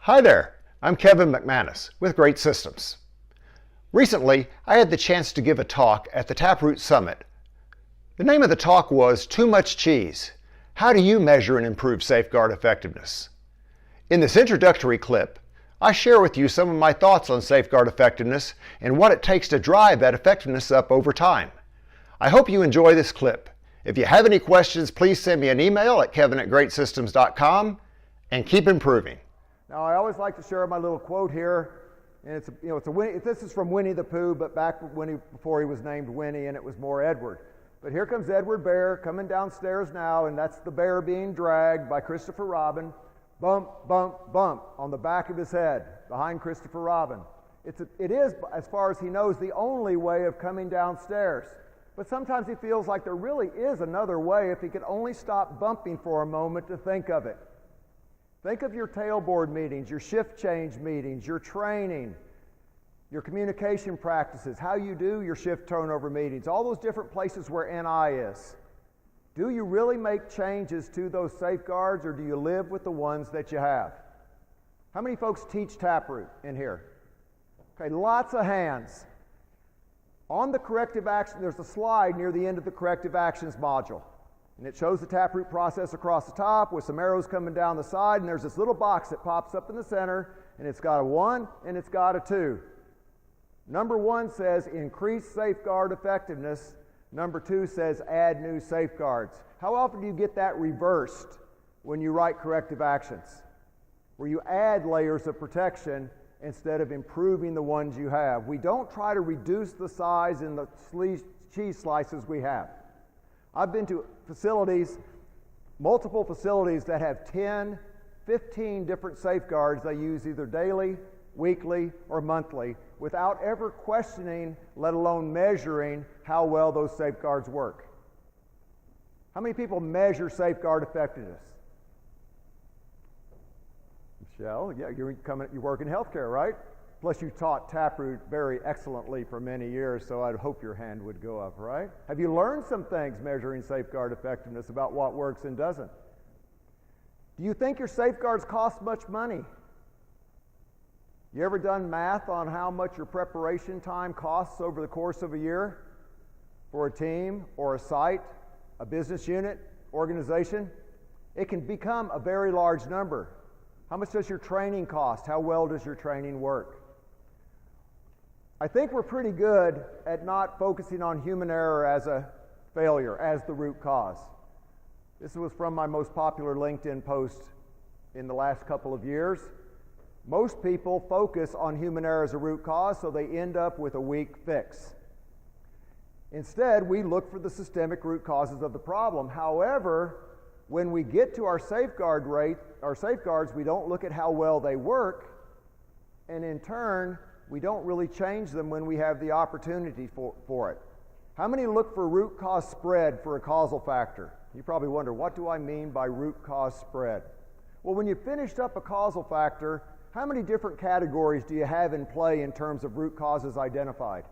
Hi there, I'm Kevin McManus with Great Systems. Recently, I had the chance to give a talk at the Taproot Summit. The name of the talk was Too Much Cheese. How do you measure and improve safeguard effectiveness? In this introductory clip, I share with you some of my thoughts on safeguard effectiveness and what it takes to drive that effectiveness up over time. I hope you enjoy this clip. If you have any questions, please send me an email at kevin@greatsystems.com and keep improving. Now, I always like to share my little quote here, and this is from Winnie the Pooh, but back before he was named Winnie, and it was more Edward. But here comes Edward Bear coming downstairs now, and that's the bear being dragged by Christopher Robin. Bump, bump, bump on the back of his head behind Christopher Robin. It is, as far as he knows, the only way of coming downstairs. But sometimes he feels like there really is another way if he could only stop bumping for a moment to think of it. Think of your tailboard meetings, your shift change meetings, your training, your communication practices, how you do your shift turnover meetings, all those different places where NI is. Do you really make changes to those safeguards, or do you live with the ones that you have? How many folks teach Taproot in here? Okay, lots of hands. On the corrective action, there's a slide near the end of the corrective actions module. And it shows the Taproot process across the top with some arrows coming down the side, and there's this little box that pops up in the center, and it's got a 1 and it's got a 2. Number 1 says increase safeguard effectiveness. Number 2 says add new safeguards. How often do you get that reversed when you write corrective actions? Where you add layers of protection instead of improving the ones you have. We don't try to reduce the size in the cheese slices we have. I've been to facilities, multiple facilities that have 10, 15 different safeguards they use either daily, weekly, or monthly without ever questioning, let alone measuring, how well those safeguards work. How many people measure safeguard effectiveness? Michelle, yeah, you work in healthcare, right? Plus you taught Taproot very excellently for many years, so I'd hope your hand would go up, right? Have you learned some things measuring safeguard effectiveness about what works and doesn't? Do you think your safeguards cost much money? You ever done math on how much your preparation time costs over the course of a year for a team or a site, a business unit, organization? It can become a very large number. How much does your training cost? How well does your training work? I think we're pretty good at not focusing on human error as a failure, as the root cause. This was from my most popular LinkedIn post in the last couple of years. Most people focus on human error as a root cause, so they end up with a weak fix. Instead, we look for the systemic root causes of the problem. However, when we get to our safeguards, we don't look at how well they work, and in turn, we don't really change them when we have the opportunity for it. How many look for root cause spread for a causal factor? You probably wonder, what do I mean by root cause spread? Well, when you finished up a causal factor, how many different categories do you have in play in terms of root causes identified?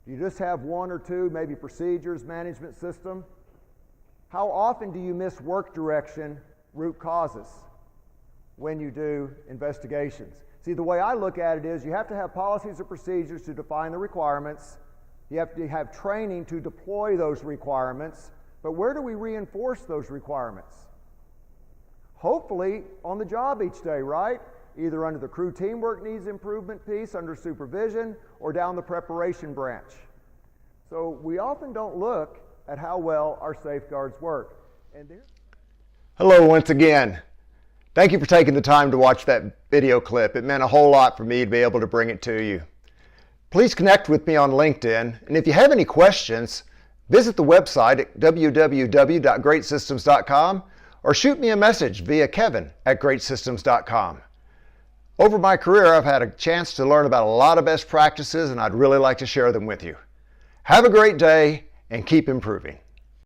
Do you just have 1 or 2, maybe procedures, management system? How often do you miss work direction root causes when you do investigations? See, the way I look at it is you have to have policies or procedures to define the requirements. You have to have training to deploy those requirements. But where do we reinforce those requirements? Hopefully on the job each day, right? Either under the crew teamwork needs improvement piece, under supervision, or down the preparation branch. So we often don't look at how well our safeguards work. Hello once again. Thank you for taking the time to watch that video clip. It meant a whole lot for me to be able to bring it to you. Please connect with me on LinkedIn, and if you have any questions, visit the website at www.greatsystems.com or shoot me a message via kevin@greatsystems.com. Over my career, I've had a chance to learn about a lot of best practices, and I'd really like to share them with you. Have a great day and keep improving.